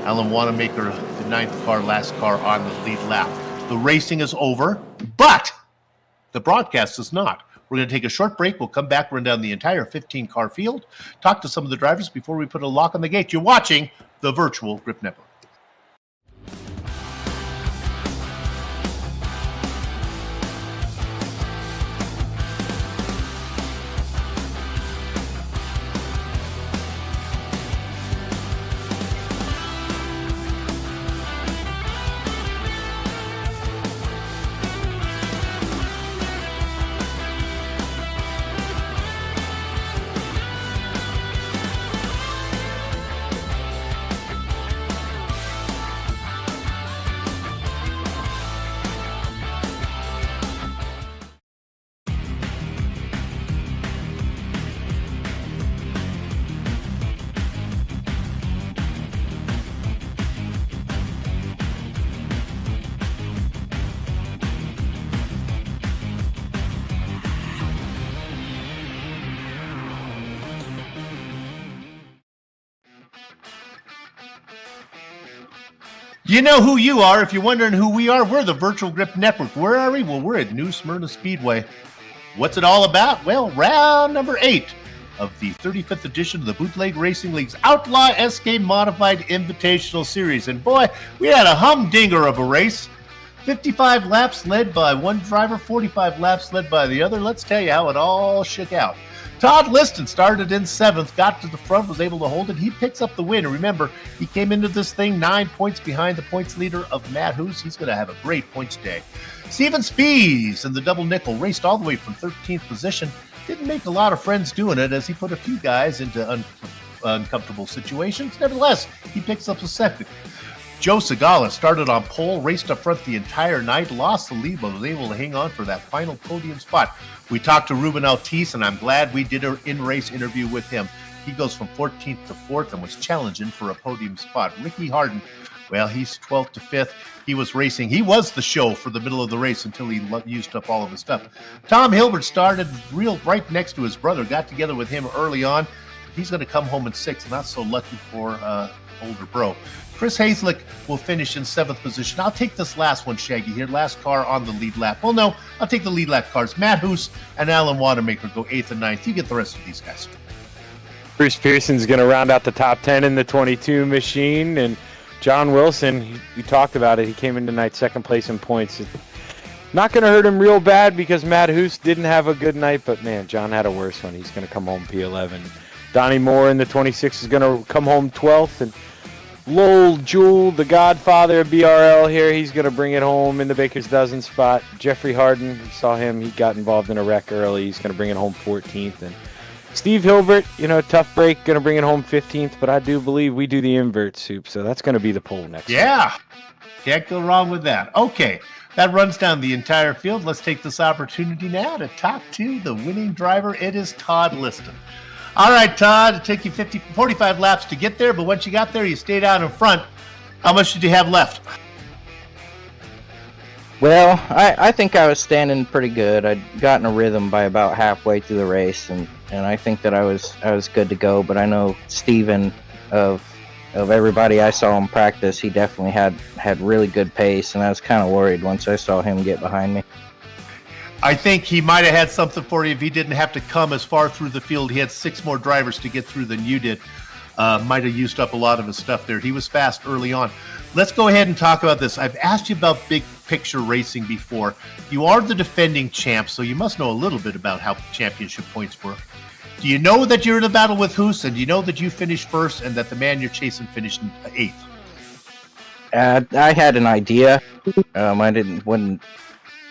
Alan Wanamaker, the 9th car, last car on the lead lap. The racing is over, but the broadcast is not. We're going to take a short break. We'll come back, run down the entire 15-car field, talk to some of the drivers before we put a lock on the gate. You're watching the Virtual Grip Network. You know who you are. If you're wondering who we are, we're the Virtual Grip Network. Where are we? Well, we're at New Smyrna Speedway. What's it all about? Well, round number 8 of the 35th edition of the Bootleg Racing League's Outlaw SK Modified Invitational Series. And boy, we had a humdinger of a race. 55 laps led by one driver, 45 laps led by the other. Let's tell you how it all shook out. Todd Liston started in 7th, got to the front, was able to hold it. He picks up the win. And remember, he came into this thing 9 points behind the points leader of Matt Hoos. He's going to have a great points day. Steven Spies in the double nickel raced all the way from 13th position. Didn't make a lot of friends doing it as he put a few guys into uncomfortable situations. Nevertheless, he picks up a second. Joe Segala started on pole, raced up front the entire night, lost the lead, but was able to hang on for that final podium spot. We talked to Ruben Altice, and I'm glad we did an in-race interview with him. He goes from 14th to 4th and was challenging for a podium spot. Ricky Harden, well, he's 12th to 5th. He was racing. He was the show for the middle of the race until he used up all of his stuff. Tom Hilbert started right next to his brother, got together with him early on. He's going to come home in 6th. Not so lucky for older bro. Chris Hazlick will finish in 7th position. I'll take this last one, Shaggy, here. Last car on the lead lap. Well, no, I'll take the lead lap cars. Matt Hoos and Alan Wanamaker go 8th and 9th. You get the rest of these guys. Bruce Pearson's going to round out the top 10 in the 22 machine, and John Wilson, we talked about it. He came in tonight 2nd place in points. It's not going to hurt him real bad because Matt Hoos didn't have a good night, but man, John had a worse one. He's going to come home P11. Donnie Moore in the 26 is going to come home 12th, and Lowell Jewell, the godfather of BRL here, he's going to bring it home in the Baker's Dozen spot. Jeffrey Harden, we saw him. He got involved in a wreck early. He's going to bring it home 14th. And Steve Hilbert, tough break, going to bring it home 15th, but I do believe we do the invert soup, so that's going to be the pole next week. Can't go wrong with that. Okay, that runs down the entire field. Let's take this opportunity now to talk to the winning driver. It is Todd Liston. All right, Todd, it took you 45 laps to get there, but once you got there, you stayed out in front. How much did you have left? Well, I think I was standing pretty good. I'd gotten a rhythm by about halfway through the race, and I think that I was good to go. But I know Steven, of everybody I saw him practice, he definitely had really good pace, and I was kind of worried once I saw him get behind me. I think he might have had something for you if he didn't have to come as far through the field. He had 6 more drivers to get through than you did. Might have used up a lot of his stuff there. He was fast early on. Let's go ahead and talk about this. I've asked you about big picture racing before. You are the defending champ, so you must know a little bit about how championship points work. Do you know that you're in a battle with Hoos, and do you know that you finished first and that the man you're chasing finished in 8th? I had an idea. I wasn't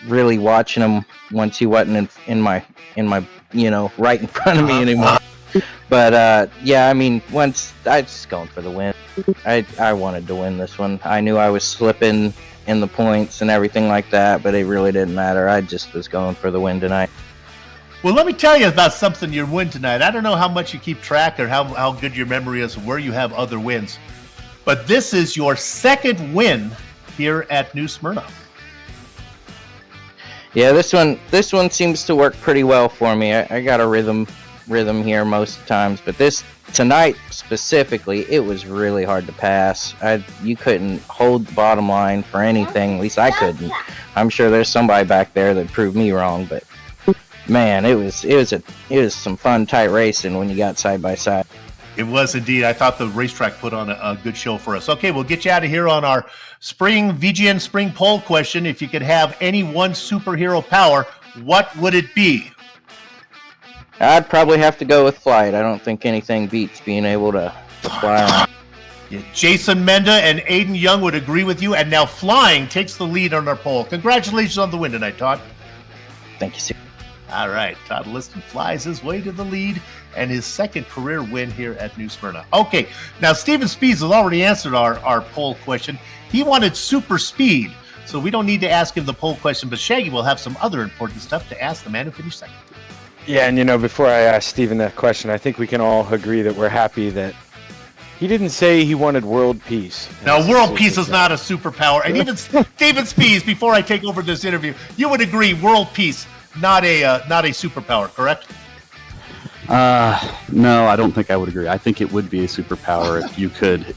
really watching him once he wasn't in my right in front of me anymore. But once I was going for the win. I wanted to win this one. I knew I was slipping in the points and everything like that, but it really didn't matter. I just was going for the win tonight. Well, let me tell you about something you win tonight. I don't know how much you keep track or how good your memory is of where you have other wins, but this is your 2nd win here at New Smyrna. Yeah, this one seems to work pretty well for me. I got a rhythm here most of the times, but tonight specifically, it was really hard to pass. You couldn't hold the bottom line for anything. At least I couldn't. I'm sure there's somebody back there that proved me wrong, but man, it was some fun tight racing when you got side by side. It was indeed. I thought the racetrack put on a good show for us. Okay, we'll get you out of here on our VGN spring poll question. If you could have any one superhero power, what would it be? I'd probably have to go with flight. I don't think anything beats being able to fly around. Yeah, Jason Menda and Aiden Young would agree with you, and now flying takes the lead on our poll. Congratulations on the win tonight, Todd. Thank you, sir. All right, Todd Liston flies his way to the lead and his 2nd career win here at New Smyrna. Okay, now Steven Speeds has already answered our poll question. He wanted super speed, so we don't need to ask him the poll question, but Shaggy will have some other important stuff to ask the man who finished 2nd. Yeah, and before I ask Steven that question, I think we can all agree that we're happy that he didn't say he wanted world peace. Now, world peace is not a superpower, and even Steven Speeds, before I take over this interview, you would agree world peace, not a superpower, correct? No, I don't think I would agree. I think it would be a superpower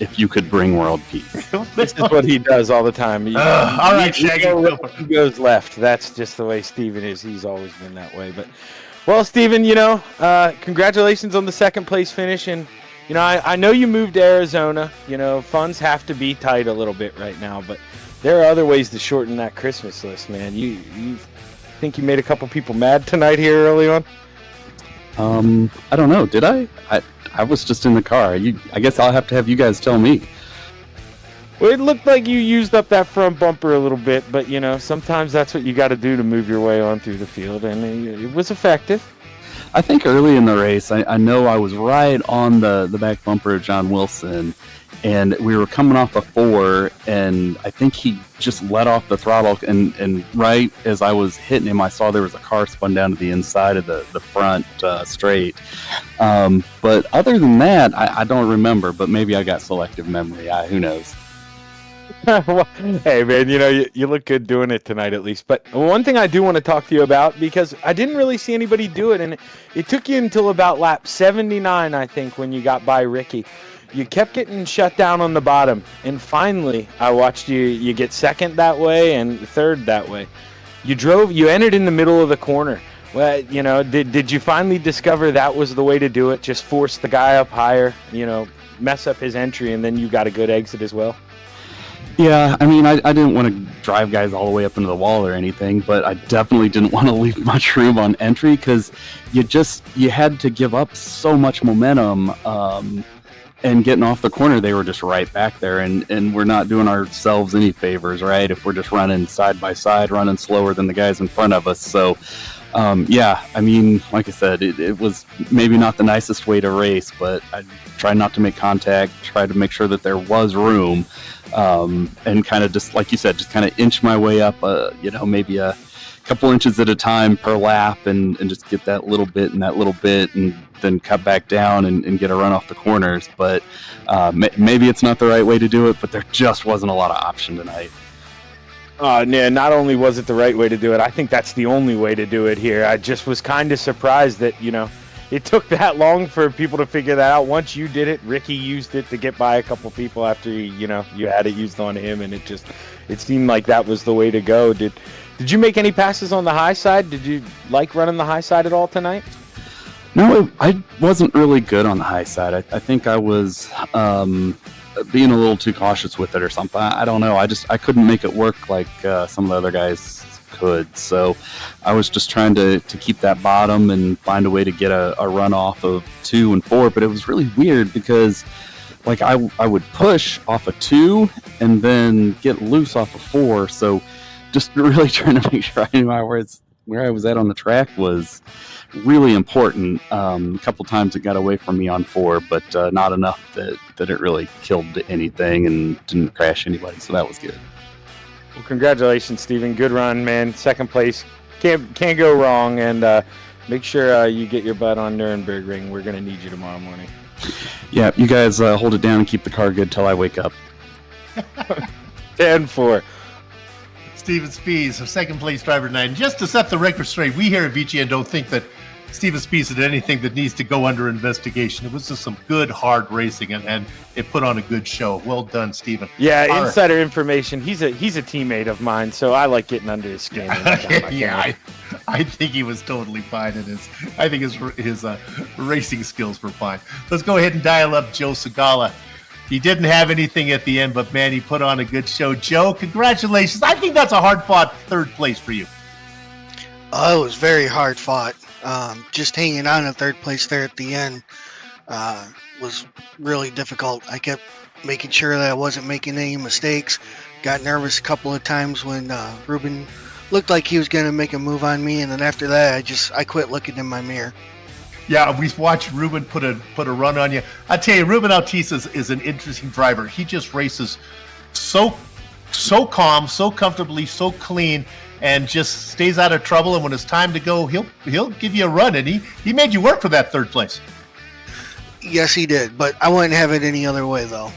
if you could bring world peace. This is what he does all the time. All right, Shaggy. He goes left. That's just the way Steven is. He's always been that way. But, well, Steven, congratulations on the 2nd place finish. And, I know you moved to Arizona. Funds have to be tight a little bit right now. But there are other ways to shorten that Christmas list, man. You think you made a couple people mad tonight here early on? I don't know. Did I? I was just in the car. I guess I'll have to have you guys tell me. Well, it looked like you used up that front bumper a little bit, but sometimes that's what you got to do to move your way on through the field, and it was effective. I think early in the race, I know I was right on the back bumper of John Wilson, and we were coming off a 4, and I think he just let off the throttle, and right as I was hitting him, I saw there was a car spun down to the inside of the front straight. But other than that, I don't remember, but maybe I got selective memory. Who knows? Well, hey man, you look good doing it tonight at least. But one thing I do want to talk to you about, because I didn't really see anybody do it, and it took you until about lap 79, I think, when you got by Ricky. You kept getting shut down on the bottom, and finally I watched you get second that way and third that way. You entered in the middle of the corner. Well, did you finally discover that was the way to do it? Just force the guy up higher, mess up his entry, and then you got a good exit as well? Yeah, I mean, I didn't want to drive guys all the way up into the wall or anything, but I definitely didn't want to leave much room on entry, because you had to give up so much momentum, and getting off the corner, they were just right back there, and we're not doing ourselves any favors, right, if we're just running side by side, running slower than the guys in front of us. So, yeah, I mean, like I said, it was maybe not the nicest way to race, but I tried not to make contact, tried to make sure that there was room, and kind of just, like you said, just kind of inch my way up, maybe a couple inches at a time per lap, and just get that little bit and that little bit, and then cut back down and get a run off the corners. But maybe it's not the right way to do it, but there just wasn't a lot of option tonight. Yeah, not only was it the right way to do it, I think that's the only way to do it here. I just was kind of surprised that, it took that long for people to figure that out. Once you did it, Ricky used it to get by a couple people after you had it used on him, and it seemed like that was the way to go. Did you make any passes on the high side? Did you like running the high side at all tonight? No, I wasn't really good on the high side. I think I was being a little too cautious with it or something. I don't know. I couldn't make it work like some of the other guys could. So I was just trying to keep that bottom and find a way to get a run off of 2 and 4. But it was really weird because, like, I would push off a 2 and then get loose off a 4. So just really trying to make sure I knew where I was at on the track was really important. A couple times it got away from me on 4, but not enough that it really killed anything and didn't crash anybody. So that was good. Well, congratulations, Steven. Good run, man. Second place. Can't go wrong. And make sure you get your butt on Nürburgring. We're going to need you tomorrow morning. Yeah, you guys hold it down and keep the car good till I wake up. 10-4. Steven Spies, a second place driver tonight. And just to set the record straight, we here at VGN don't think that Steven Spies did anything that needs to go under investigation. It was just some good, hard racing, and it put on a good show. Well done, Steven. Yeah, insider information. He's a teammate of mine, so I like getting under his skin. I think he was totally fine in his. I think his racing skills were fine. Let's go ahead and dial up Joe Segala. He didn't have anything at the end, but man, he put on a good show. Joe, congratulations. I think that's a hard-fought third place for you. Oh, it was very hard fought. Just hanging on in third place there at the end was really difficult. I kept making sure that I wasn't making any mistakes. Got nervous a couple of times when Ruben looked like he was going to make a move on me, and then after that, I quit looking in my mirror. Yeah, we watched Ruben put a run on you. I tell you, Ruben Altisa is an interesting driver. He just races so calm, so comfortably, so clean, and just stays out of trouble. And when it's time to go, he'll give you a run. And he made you work for that third place. Yes, he did, but I wouldn't have it any other way, though.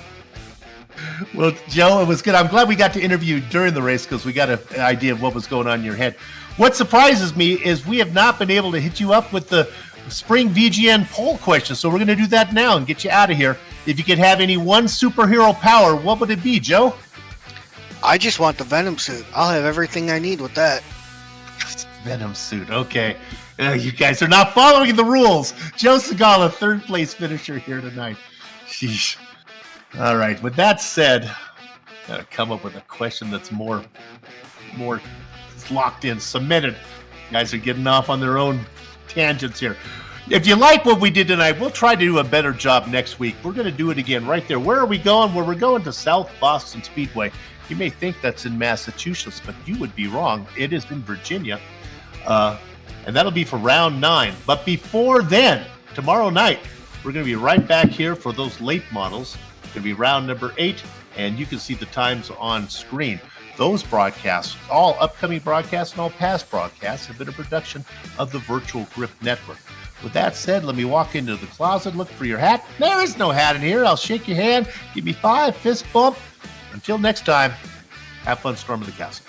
Well, Joe, it was good. I'm glad we got to interview you during the race because we got an idea of what was going on in your head. What surprises me is we have not been able to hit you up with the spring VGN poll question, so we're going to do that now and get you out of here. If you could have any one superhero power, what would it be, Joe? I just want the Venom suit. I'll have everything I need with that. Venom suit, okay. You guys are not following the rules. Joe Segala, third place finisher here tonight. Sheesh. All right, with that said, gotta come up with a question that's more locked in, cemented. You guys are getting off on their own tangents here. If you like what we did tonight, we'll try to do a better job next week. We're going to do it again right there. Where are we going? Well, we're going to South Boston Speedway. You may think that's in Massachusetts, but you would be wrong. It is in Virginia. and that'll be for round 9. But before then, tomorrow night, we're going to be right back here for those late models. It's going to be round number 8, and you can see the times on screen. Those broadcasts, all upcoming broadcasts and all past broadcasts, have been a production of the Virtual Grip Network. With that said, let me walk into the closet, look for your hat. There is no hat in here. I'll shake your hand, give me 5, fist bump. Until next time, have fun storming the castle.